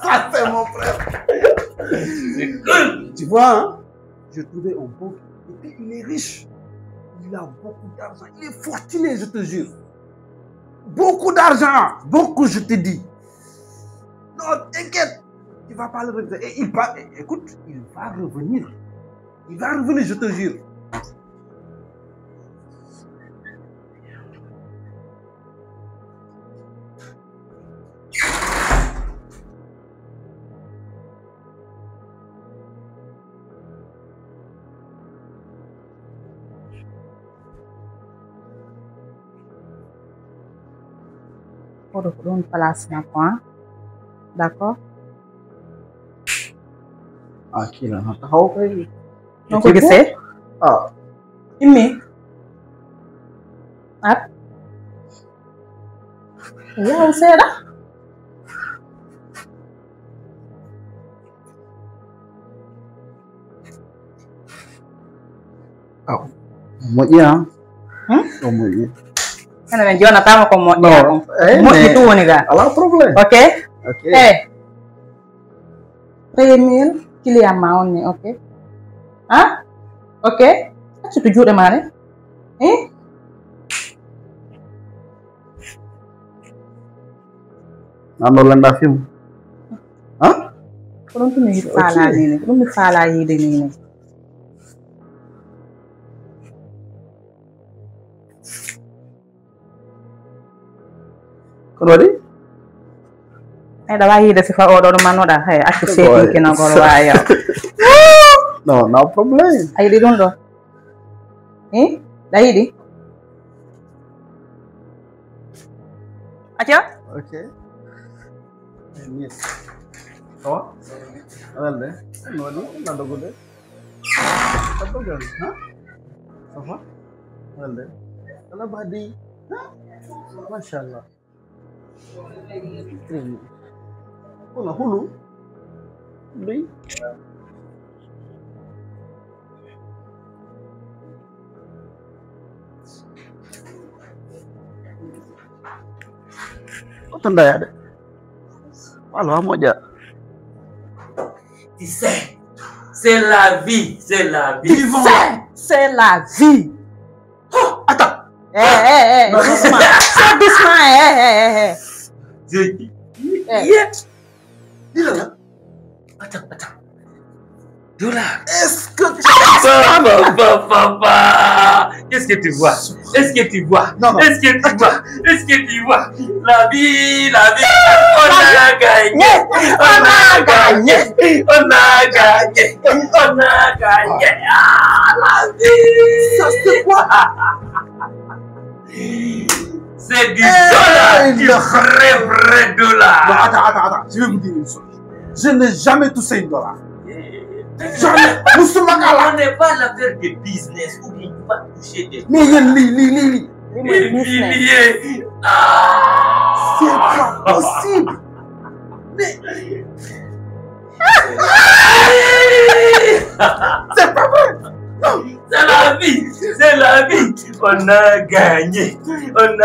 Ça, c'est mon frère. Tu vois, hein? J'ai trouvé un bon. Et puis, il est riche. Il a beaucoup d'argent. Il est fortuné, je te jure. Beaucoup d'argent. Beaucoup, je te dis. Non, t'inquiète. Tu vas pas le regretter. Et il va, écoute, il va revenir. Il va revenir, je te jure. Pour une place na quoi? D'accord? Ah, qui là? Okay. Donc, qu'est-ce que c'est? Ah. Imi. Ah. Ya, usah dah. Ah. Mau iya? Oh, mau iya. Kan najua natama kwa mo. No. Mo itu nih ga. Ala problem. Oke? Okay. Premium kili amount nih, oke? Ah? Oke? Kan setuju deh mana? Ano lang na film? Ha? Kurang tuh nih fala ini, kurang nih fala ini. Kenapa? Ada lagi deh sifat order mana dah? Hey, aku setting kena korwa ya. No, no problem. Ayo di dulu. Dah ini. Aja? Okay. Yes. Oh? Ada deh. Nodi, nado gede. Apa gani? Hah? Apa? Ada deh. Ada badi. Hah? Masya Allah. Ini. Hulu, hulu. Beli. Oh, tanda ya ada. Halo, mau aja. Tu sais, c'est la vie, c'est la vie. C'est la vie. Oh, attends. Doucement. C'est doucement, Dis là. Attends. Dollar. Est-ce que tu Papa. Qu'est-ce que tu vois? Est-ce que tu vois? Non. Est-ce que tu vois? Est-ce que tu vois? La vie. On a gagné. On a gagné. On a gagné. On a gagné. Ah, la vie. Ça c'est quoi? C'est du dollar. Du vrai dollar. Non, attends. Je vais vous dire une chose. Je n'ai jamais touché $1. Jamais. On n'est pas l'affaire de business où on va toucher des. Mais li. Milliers. C'est pas possible. Mais. C'est pas vrai. Non. C'est la vie. On a gagné. On a.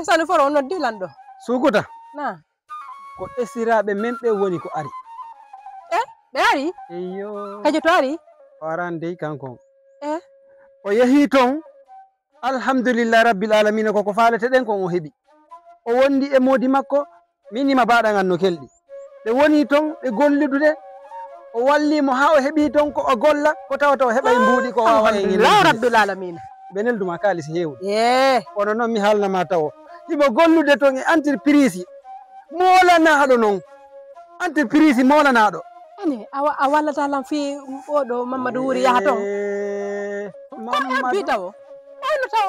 Sani foro on noddi lando. Sukuta Na. ko esiraɓe men ɓe woni ko ari. Ɓe ari? Eyyo. Kaje to ari? Warande kanko. O yehi ton alhamdulillah rabbil alamin koko falete ɗen kon o heɓi. O wondi e modi makko minima baɗa ngan no kelɗi. Ɓe woni ton ɓe gollidude o wallimo ha o heɓi ton ko o golla ko tawata o heɓay mbuuɗi ko wawa e alhamdulillah rabbil alamin benelduma kalis heewɗi eh kono noon mi haalnama taw himo gollude ton e entreprise molanaɗo noon entreprise molanaɗo ani a wallata lam fi oɗo Mamadou Wuri yaha ton bita o ono taw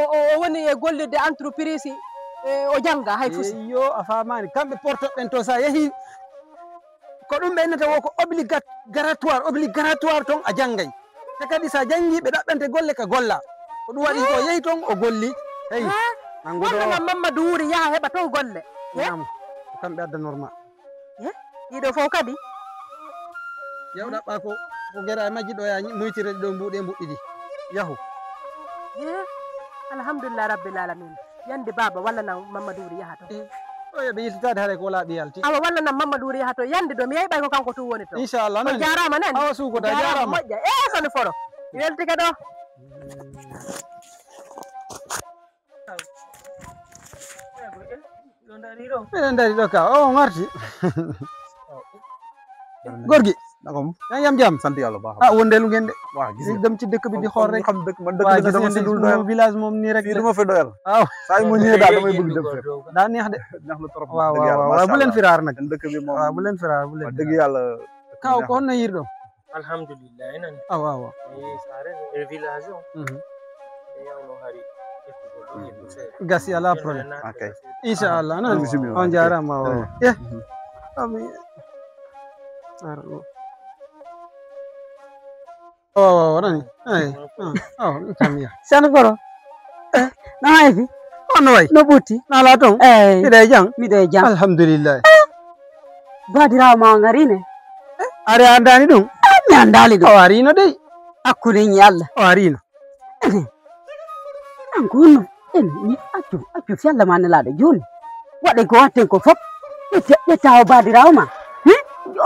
o woni e gollidde entreprise o jangga hay fusi yo a famani kamɓe portoɓen to sa yeehi ko ɗum ɓe innata wo ko obligatoire ton a janggay te kadi sa janggi ɓe ɗaɓɓante golle ka golla ko ɗum waɗi ko yeehi ton o golli hey wonnama Mamadou Wuri yaha heɓa ton golle nam ko kamɓe adda normal ɗiɗo fof kadi yahu ɗaɓɓa ko gera e majji ɗo ya muytire ɗo mbuɗe mbuɗɗiɗi yahu alhamdulillah rabbil alamin yande baba walla nan Mamadou Wuri yaha to o yoɓe yiltitade haare ko wala ɓiyalti awa walla nan Mamadou Wuri yaha to yande ɗo mi yeyiɓay ko kanko tu woni to inchallah nani jarama nani awa sukota jarama moƴƴa soni foro weltike ɗo miɗen dari ɗo ka o garti gorgui Nakom. yam jam Sant yàlla baax ah wondelu ngeen de waaw gis di dem ci dëkk bi di xool rek xam dëkk man waaw dëkk bi dama si dul doyal village moom nii rek fii dama fi doyal waaw saa yu ma ñëwee daal damay bëgg dem fépp daa neex de neex na trop waaw waaw bu leen firaar nag dëkk bi moom waaw bu leen firaar bu leen dëgg yàlla kaw ko honno yirɗo alhamdulillah nani waaw sare e village o yawno hari gasi ala problème okay inchallah non bismillah on jarama waaw ami oh nani kamiya Sani Foro na heefi onno way no ɓutti nala ton eyi miɗe jang miɗo e jam alhamdulillah badirawo ma o garine ari andani ɗum mi andali ɗum o arino dey hakkude ñi Allah o arino an ko honno en accu fiyalla ma nelaɗo joni waɗe ko watten ko fof ƴetta o badirawo ma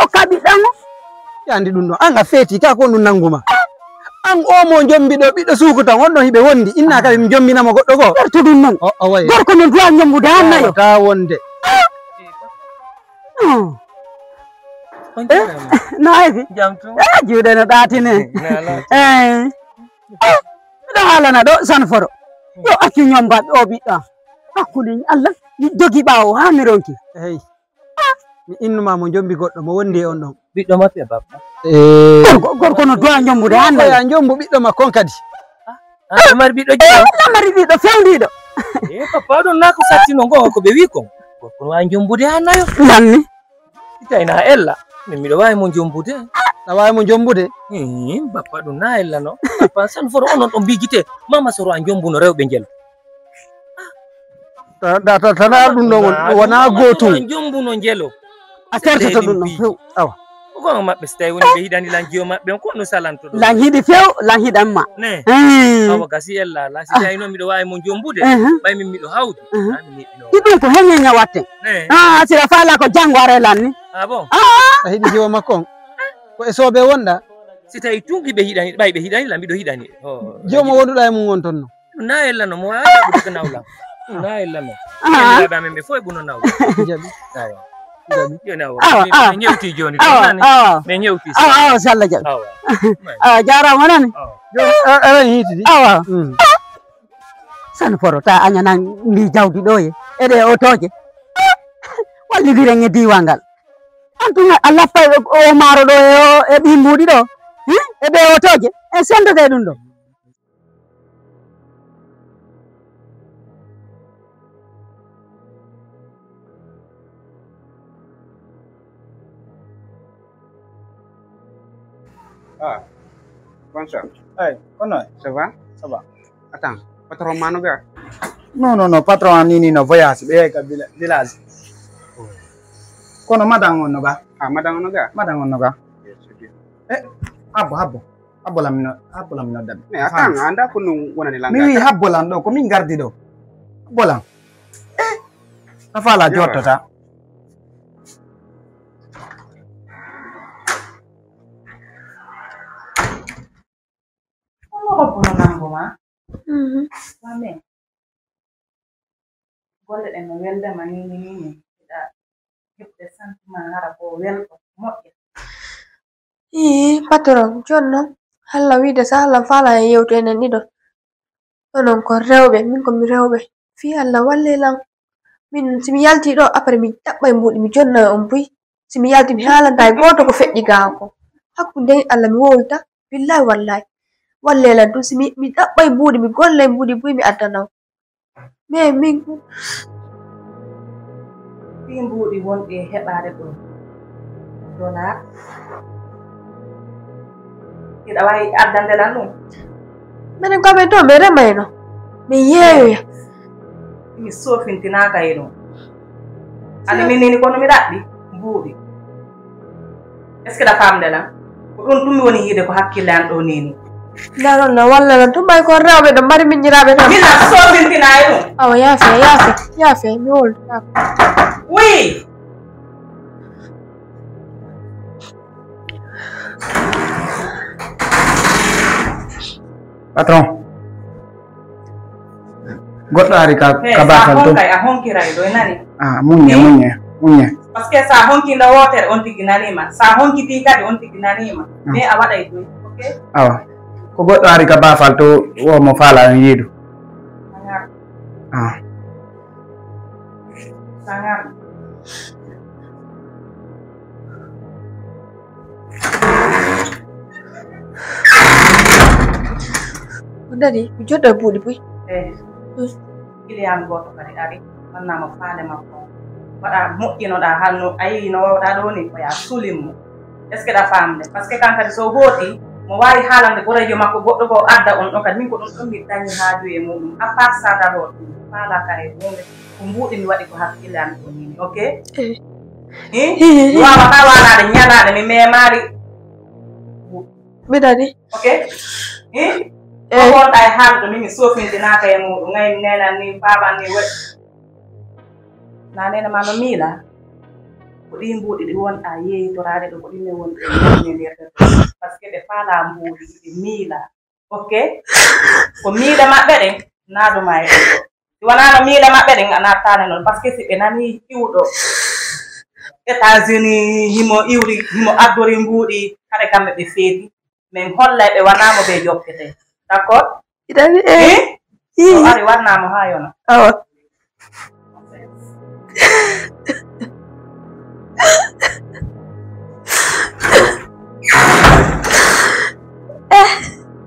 o kaɓiɗɗan o yandi ɗum ɗo an a feeti ka ko ɗum nanguma an omo jombiɗo ɓiɗɗo suuku tan onɗo hiɓe wondi inna kadi mi jombinamo goɗɗo goo ɓerto ɗum noon o way gorko no duwa ñambude hannayo ta wonde no heefi juuɗe no ɗaatine eyi miɗo haalana ɗo Sani Foro yo accu ñombaɓe o ɓiɗɗo hakkude Allah jogi ɓawo ha mi ronki hey mi innuma mo jombi goɗɗo mo wondi e on ɗon ɓiɗɗo maɓɓe baba gorko no duwa ñambude hannayo ya jombu ɓiɗɗo makko kadi mari ɓiɗɗo jiɗo lamari ɓiɗɗo fewdiɗo papa ɗon na ko sattino gonga ko ɓe wi kon gorko no wawi jombude hannayo nanni itayna ella min miɗo wawi mo jombude a wawi mo jombude bappa ɗum na ella no papa Sani Foro onon ɗon mbigite mama soro a jombuno rewɓe jelo tana ar ɗum ɗo wona gotum jombuno jelo a tertoto ɗum ɗon few awa gonga maɓɓe so tawi woni ɓe hiɗani lan jiyo maɓɓe on ko no salanto ɗum lan hiɗi few lan hiɗanma ne awa gasi ella ala si tawi noon miɗo wawi mo jombude ɓay min miɗo hawdi mi neɗɗino ɗiɗum ko heñeña watten sira faala ko janggo are lan ni a bon a hiɗi jiwo makko on ko e sooɓe wonɗa si tawi tunki ɓe hiɗani ɓay ɓe hiɗani la mbiɗo hiɗani jiwo mo wonduɗa e mum won ton no ɗum na ella no mo wawi ɗaɓude ko nawlam ɗum na ella no ɓe amen ɓe fof e ɓuno nawlam jaɓi joni awa min ñewti joni awa min ñewti awa so Allah jaɓi awa jarama nani aɗani hitidi awa Sani Foro ta añanan ndi jawdi ɗo ye eɗe otoje wallidiren e diwa ngal antuma a lappay o maaro ɗo e ɓi mbuɗi ɗo e ɓe otoje e sendete ɗum ɗo Bonsoir. Hey, kono? Ça va? Ça va. Attends, patron mano ga? Non, patron nini no voyage be ka village. Kono madango no ga? Ah, madame ga? Madango no ga? Habbo lamino dab. Mais attends, anda ko no wonani langa. Mi wi habbo lan do ko min gardi do. Habbo lan. Afala jottota. Amen. Golle ɗen no weldema ni miɗa heɓde sentiment hara ko welko moƴƴa patron jonno halla wiide sa Allah fala e yewtu enen ɗiɗo onon ko rewɓe min komi rewɓe fi Allah wallelan min simi yalti ɗo après mi ɗaɓɓay mbuɗi mi jonnoya on buy simi yalti mi haalanta e goto ko feƴƴi gaa ko hakkunde Allah mi wowita billahi wallahi wallelan ɗum simi mi ɗaɓɓay mbuɗi mi gollay mbuɗi buy mi addanaw mais min fi mbuɗi wonɗi e heɓade ɗo dollar iɗa wawi addandelan ɗum minen komin to mi remayno mi yeeyoya mi sofintinaka e ɗum ani minini kono mi ɗaɓɓi mbuuɗi est ce que ɗa famdelan ko ɗum ɗum mi woni yiide ko hakkille an ɗo nini ndanon na wallalan tumay kon rewɓe ɗo mari miñiraɓe tan mina sofintina e ɗum awa yaafe mi woldu oui patron goɗɗo ari ka bafal to a honkiray ɗo e nani muñe par ce que sa honkinɗo wotere on tigi nanima sa honkiti kadi on tigi nanima mais a waɗay ɗum ok awa ko goɗɗo ari ka bafal to womo faala en yiidu sangar dadi mi joɗɗo e buuɗi buy client goto kadi ari wannama faale makko waɗa moƴƴinoɗa hanno ayi no wawɗa ɗo ni koya sulimmo est ce que ɗa famde par ce que kan kadi so hooti mo wawi haalande gorejo makko goɗɗo ko adda on ɗo kadi min ko ɗum ɗon mi dañi haaju e muɗum à part ça d' abord faala kare hunde ko mbuuɗi mi waɗi ko hakkille an ko nini ok wawata wanade ñalade mi memari mbiɗani ok ko wonɗa e haalɗo min mi sofintinaka e muɗum ngay nenan ni baban ni waɗi na nena ma no miila ko ɗi mbuuɗi ɗi wonɗa yeeytorade ɗo ko ɗinne wonɗe nirde par ce que ɓe faala mbuuɗi ɗi miila ok ko miile maɓɓe ɗen naaduma e ɗo si wona no miile maɓɓe ɗen a nattane noon par ce que si ɓe nani iwɗo États-Unis himo iwri himo addori mbuuɗi haɗe kamɓe ɓe feeti min hollay ɓe wanamo ɓe jokkete d' accord iɗani so ari warnamo ha yona awa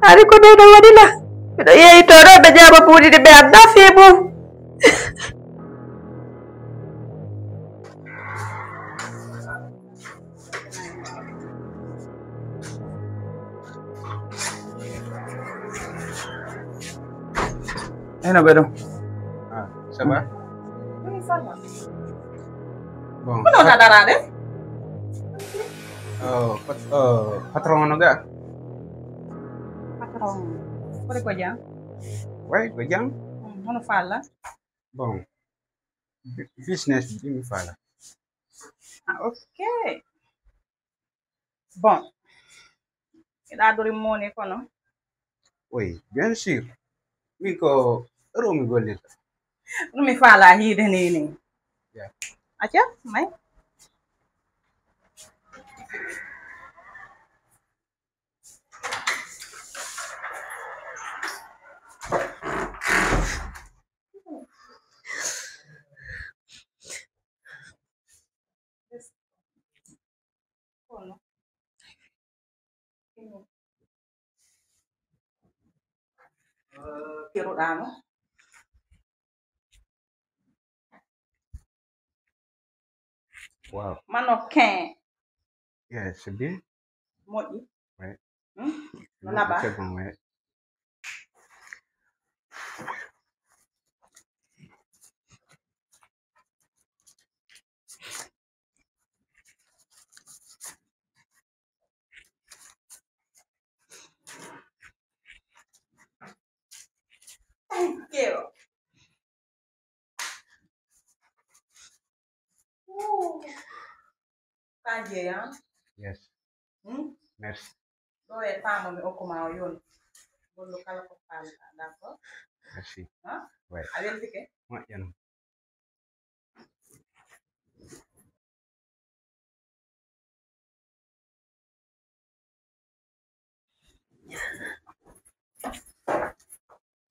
ari ko ɗo ɗo waɗila miɗo yeeyitoɗo ɓe jaaba buuɗi ɗi ɓe adda fii mum eno ɓeɗo Ça va? Oui, ça va. Bon. Kono na darade? Patron ono ga? Patron. Kore ko jang? Ouais, ko jang. Hono falla? Bon. Business bi mi fala. Ah, ok. Bon. Ida dori moni kono? Oui, bien sûr. Mi ko ro mi gollita. Mi fala hiide nini. Yeah. Acha, may? Keruɗano? Wow. Mannequin. Yeah, c'est bien. Moƴƴi. Ouais. No naba? C'est bon, ouais. Thank you. Kaje ya? Yes. Merci. Ɗo e famo mi hokkuma o yoni. Gollu kala ko falɗa, d'accord? Merci. Hein? Ouais. A weltike? Moƴƴano.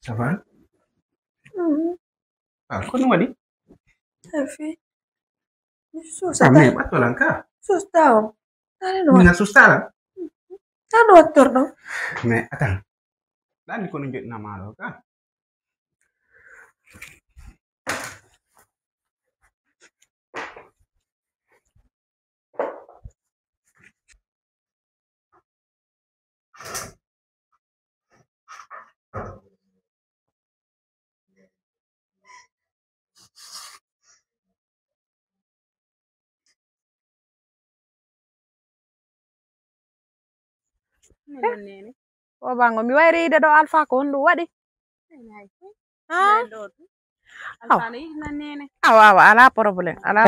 Ça va? Ah, kono wadi? Afi. Sa me batolanka. Sustao. Mina sustala. Tano attorno. Mais attends. Dani kono jotna malo ka. O bango mi wayri ide do alpha ko hondu wadi. Awa ala problem. Ala.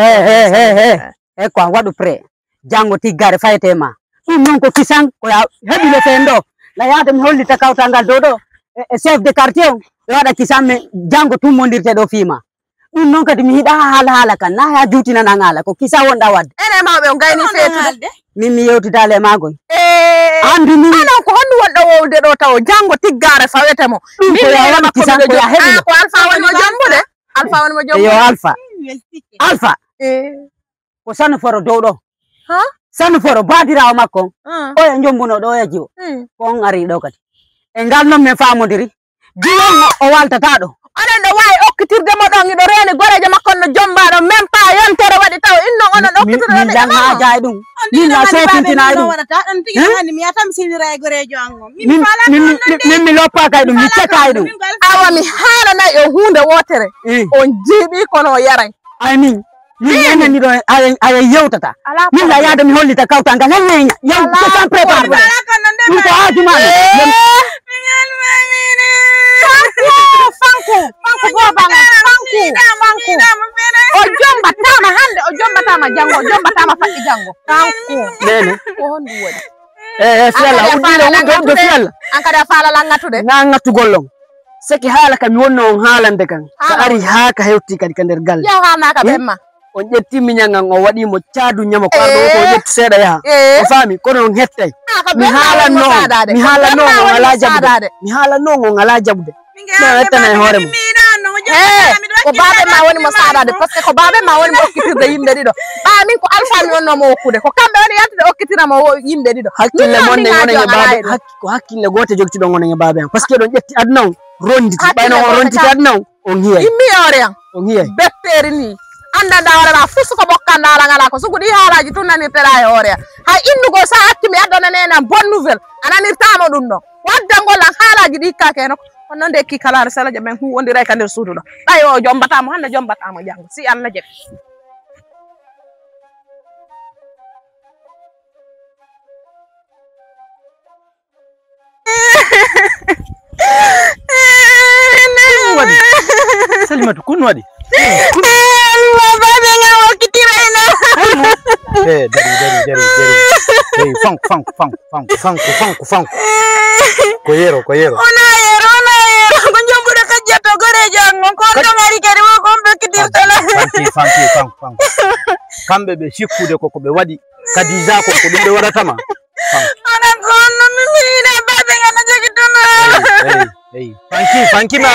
E kwa wadu pre. Jango tigare faytema. Non ko kisang ko ya hebi le fendo. La yata mi holli takawtangal dodo. Chef de quartier wada kisame jango tumondirte do fima. Non kadi mi hida hala kan na ya jutina na ngala ko kisa wonda wad. Ene mawbe on gayni fetude. Mimi yewtitale magoy. Andi ni ana ko hondu wonda wowde do taw jango tiggare fawetemo. Min ya wada kisang ko ya hebi. Ko alpha woni mo jombude. Alpha woni mo jombude. Yo alpha. Ko sanu foro dodo. Ha? Sanu foro badirawo makko. O ya jombuno do ya jiwo. Ko ngari do kadi. E ngal non me famodiri. Jiwo o waltata do. Onon do way okkitirde mo don ido rene goreje makko no jombaado même pas yontere wadi taw inno onon okkitirde mi dan ha jaay dum min la sofintina dum don tigi handi mi yatam sinira e gorejo ango mi loppa kay dum mi cekay dum awa mi hala na yo hunde wotere on jibi kono yaray amin min enani do ay yewtata min la yaade mi hollita kawta ngal henna yow ko san prépare min ko aduma Fanku gobanga fanku o jomba tama hande o jomba tama jango o jomba tama faddi jango fanku nene ko hondu wadi fiala undo fiala an kada fala la ngatude na ngatu gollon seki hala kam mi wonno on haalande kan ko ari ha ka hewti kadi ka der gal yow hana ka bemma on jetti mi nyanga o wadi mo caadu nyama ko ardo ko jetti seeda yaha o fami kono on hettay mi haalanno on ala jabde mi haalanno on ala jabde no ettana hoore mo ko baabe ma woni mo saadade parce que ko baabe ma woni mo okkitirde yimbe dido ba min ko alpha mi wonno mo okkude ko kambe woni yaltude okkitina mo yimbe dido hakkille monde woni e baabe ko hakkille goto jogti don woni e baabe parce que don jetti aduna on ronditi bayno on ronditi aduna on hiya immi yore yan on hiya betteri ni andanda wala fusu ko bokkanda ala ngala ko sugudi halaji tunani tera e hore hay indugo sa hakkimi adona nena bonne nouvelle ananirtama dum do waddangol an halaji di kakeno non de ki kala sala jaben hu wondi ray kander suudu do bay o jombata mo hande jombata mo jang si Allah jek Salimatu kun wadi babe nga wakitirena dari hey fang koyero ona yero ko jombude ka jetto gore jango ko do ngari kadi mo ko bekitirtala fang kambe be sikkude ko be wadi kadija ko dum be wadatama ana ko no mi mina babe nga na jogitono hey fanki ma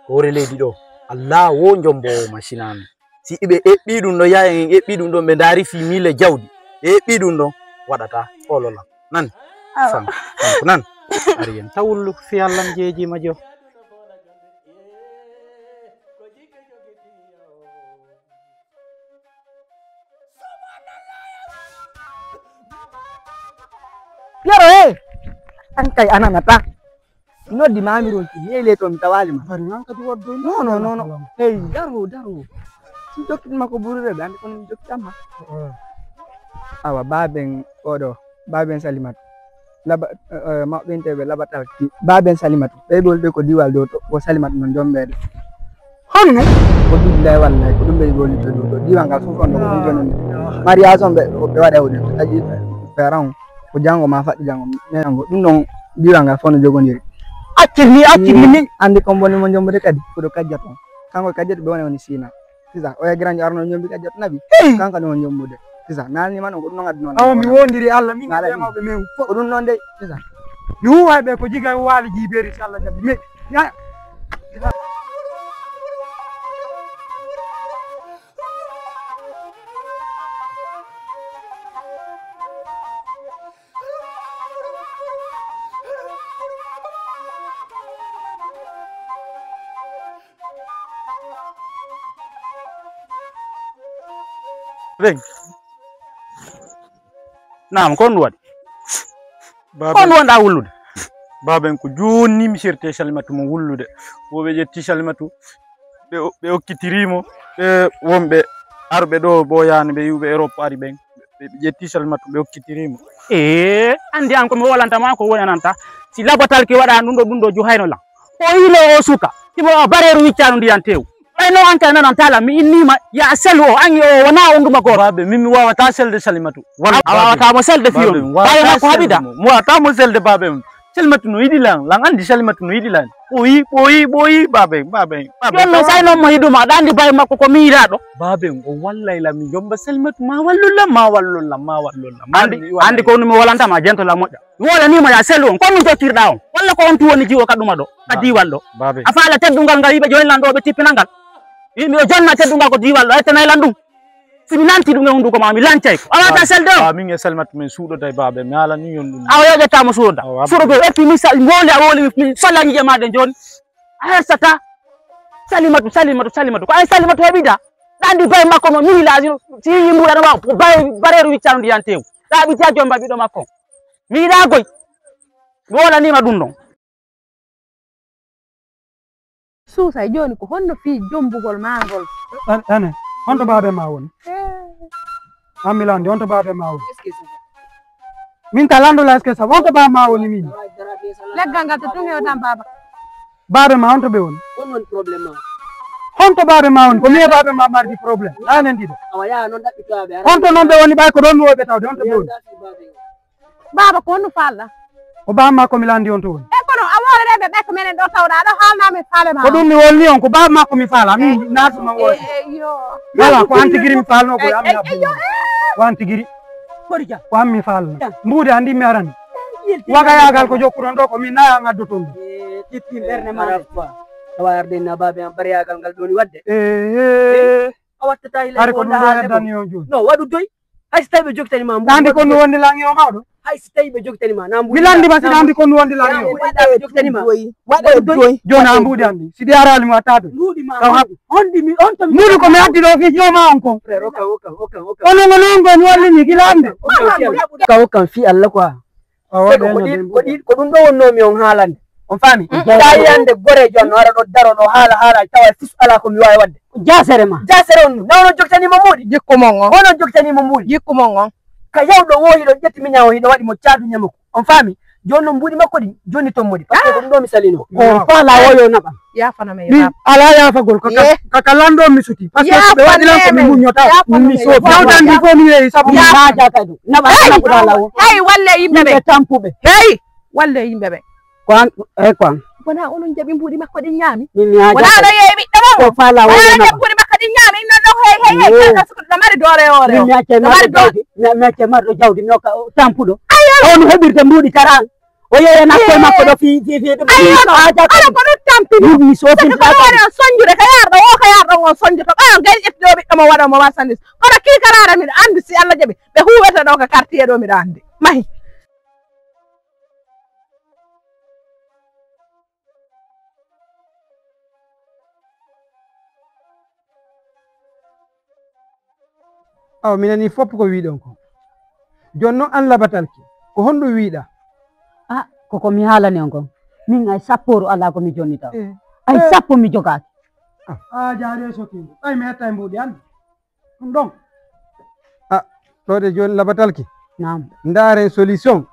hore leydi do Allah wo jombo machinami si ibe ebbi dum do yayen ebbi dum do be dari fi mile jawdi ebbi dum do wadata olola nan fam nan ariyen tawul fi Allah jeji majo yaro ankai ananata ino di mamiro ki hele to mitawali ma fari nan kadi woddo no hey daro si dokit mako burure bande kon doktama awa baben odo baben Salimat laba ma bente be labatal baben Salimat be bolde ko diwal do to ko Salimat non jombede honne ko billahi wallahi ko dumbe bolde do diwa ngal fofo ndo ko jonon mariage on be wada wudi taji peran ko jango ma faddi jango nengo dum non diwa ngal fono jogondiri akirni min andi ko bonni mo jombode kadi ko do kajjato kanko kajjato be woni sina sisa o ya grandi arno nyombi kajjato nabi kanko no nyombude Sisa nani man ko non adnon. Aw mi wondiri Allah min ngi mawbe men Ko dun non de sisa. mi huwayɓe ko jiga waali jiibeeri so Allah jaɓi mais Beng. Naam kon waɗi kon wonɗa wullude baben ko joni mi sirte Salimatu mo wullude woɓe ƴetti Salimatu ɓe okkitirimo ɓe wonɓe arɓe ɗo boyani ɓe yuɓe Europe ari ɓen ɓe ƴetti Salimatu ɓe okkitirimo andi an komi wolantama ko woni ananta si labatal ki waɗa ɗum ɗo juhayno lan o yilo o suka timo bareru wiccanu ndiyan tew ɓayno an kay nanan tala mi innima ya sel o angi o wona on ɗuma goto babe min mi wawata selde Salimatu a wawatamo selde fiyomi bawe makko haɓida mi wawatamo selde babe Salimatu no yiɗi lan andi Salimatu no yiɗi lan ɓoyi babe jonno say noon mo hiɗuma aɗa andi bawe makko ko mi yiɗa ɗo babe o wallayla mi jomba Salimatu ma wallullam andi ko mi wolantama jentola moƴƴa mi wolanima ya sel on kon no jottirɗa on walla ko on tu woni jiwo kaɗuma ɗo ka diwal ɗo a faala teddungal ngal yiɓe joni lan ɗo ɓe tippinal yimɓe o jonna teddungal ko diwal ɗo ettanaylan ɗum simi nanti ɗum e hunduko ma mi lancay ko a wata selde o min e Salimatu min suuɗoda e babe mi alani yon ɗum awa yoƴettamo suuɗoda suuɗoto eppi mi woli a woli mi sollañije maɗe joni a hersata Salimatu ko ay Salimatu heɓida ɗandi baye makko no mihilaji si yimɓuɗa ɗo waw bareru wiccanu ndiyan tew ɗaɓiti a jomba ɓiɗo makko mi yiɗa goy mi wolanima ɗum ɗon suusay joni ko honno fi jombugol mangol ane honto baabe ma woni amilande honto baabe ma woni min ka landola est ce que ça honto baabe ma woni min leggal ngal to tun hewtan baba baabe ma honto ɓe woni on probléme ma honto baabe ma woni ko mi e baabe ma mardi probléme ɗanen ɗiɗo awa ya non ɗaɓɓitoɓe honto noon ɓe woni ɓay ko ɗon mi woyɓe tawde honto ɓe woni baba ko honno falɗa ko baabe ma komi landi on to woni kono a wolereɓe ɓe ko menen ɗo tawɗa aɗa haalnami faale ma ko ɗum mi wolni on ko baabe makko mi faala min natuma woodi wala ko antigiri mi faalno ko ammi abbo ko antigiri ko ammi faalno mbuude andi mi arani wagayagal ko jokkuɗon ɗo ko min naya ngaddo toon ɗum tippi ɓerde ma tawa ardenna babe am bariyagal ngal ɗoni wadde a wattata hari ko ɗum ɗo heddani on joni non waɗu doy hay so tawi ɓe jogtanima andi ko mi wondi langi o mawɗo hay so tawi ɓe jogtanima mi landima siɗa andi ko mi wondi langi o ɓe jogtanima waɗe doy joni a mbuuɗi andi siɗi arali mi watta ɗum mbuuɗi ko mi addi ɗo fi joma on kon onon go noon gon wallini gilande hokkan fi Allah quoi ko ɗum ɗo wonnomi on haalande on faami tayiyande gorejo on no wara ɗo daro ɗo haala tawa fis ala komi wawi wadde jasere ma jasere on na onon jogtanimo muuɗi jikkumon on onon jogtanimo muuɗi jikkumon on ka yawɗo wohiɗo ƴettimi ñawo hiɗo waɗi mo caadu ñamako on faami joni noon mbuuɗi makko ɗi joni ton moɗi par ce que ko ɗum ɗo mi salino ko faala woyo naɓa yafaname ɗi ala yafagol kaka lando mi suti par ce que ɓe waɗilan ko mi muñota mi sofi yawtan ndi fof mi yeehi saabu naja kadi naɓa lawo hey walle yimɓeɓe tampuɓe hey walle yimɓeɓe ko an ko an wona onon jaɓi mbuuɗi makko ɗin ñaami min wona ɗo yeeyi ɓiɗɗo mo ko faala woyo wona mbuuɗi makko ɗin ñaami innon ɗo hey ɗo mari doore hoore o mi acce marɗo jawdi mi hokka tampuɗo on heɓirte mbuuɗi taran o yeeya nakkoye makko ɗo fi ɗum ala ko ɗum tampini mi sofintaare on soñjude ka yarɗo o ka yarɗo on soñjoto ɓayon gari ƴettiɗo ɓiɗɗo mo waɗa mo marchandise kono kiikarara miɗo andi si Allah jaɓi ɓe huwete ɗo ka quartier ɗo miɗo andi mahi aw mi nani fopp ko wiɗon ko joni noon an labatalki ko honɗum wiiɗa koko mi haalani on kon min ay sapporu ala ko mi jonni taw ay sappo mi jogaki jaari e sokinde ɓay mi hetta e mbuuɗi andi ɗum ɗon ɗo de joni labatalki nam ndaaren solution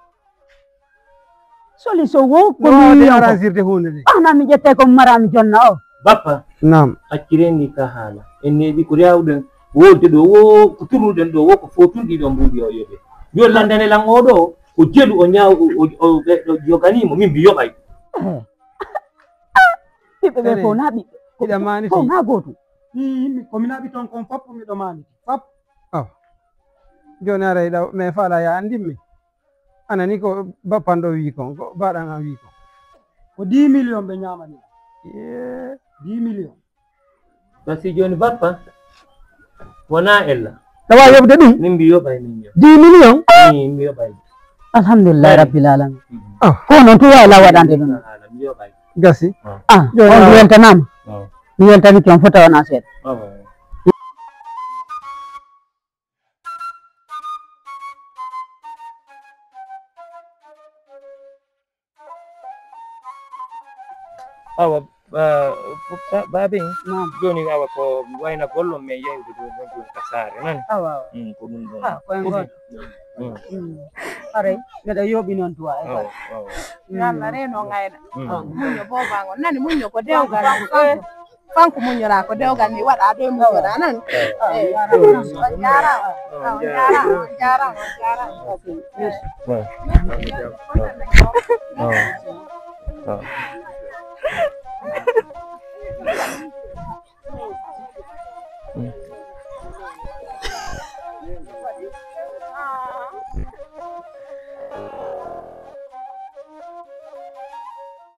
wo ko mi arrangirde hunde de ana mi ƴette ko marami jonna o bappa nam accirendi ka haala en neeɓi ko rewɗen wonde ɗo wo ko turnuɗen ɗo wo ko fotunɗi ɗo mbuuɗi o yoɓe joni landane lan oɗo o jelu o ñaaw o joganimo min mi yoɓay ɓiɓɓe ɓe fof na ɓiɓɓe hiɗa mani fof na gootum yimɓe komi naɓi toon kon fopp miɗo mani fop joni ara yiɗa mais faala ya andimmi anani ko bappanɗo wi kon ko baɗan an wi kon ko 10 millions ɓe ñamani 10 millions basi joni bappa wona ella tawa yoɓde ɗum min mbi yoɓay min yo 10 millions min mi yoɓay alhamdulillah rabbil alamin ko noon tu wala waɗande ɗum mi yoɓay gasi on mi weltanama mi weltani ki on fota wona seeɗa awa babin joni awa ko wayna gollon men yeyde ɗo non joni ka saare nani ko ɗum ɗon koyen goto aray mbeɗa yooɓi noon duwa yalla reno ngayna muño bobago nani muño ko dewgal kanko muñora ko dewgal ni waɗa ɗo muñora nani jarama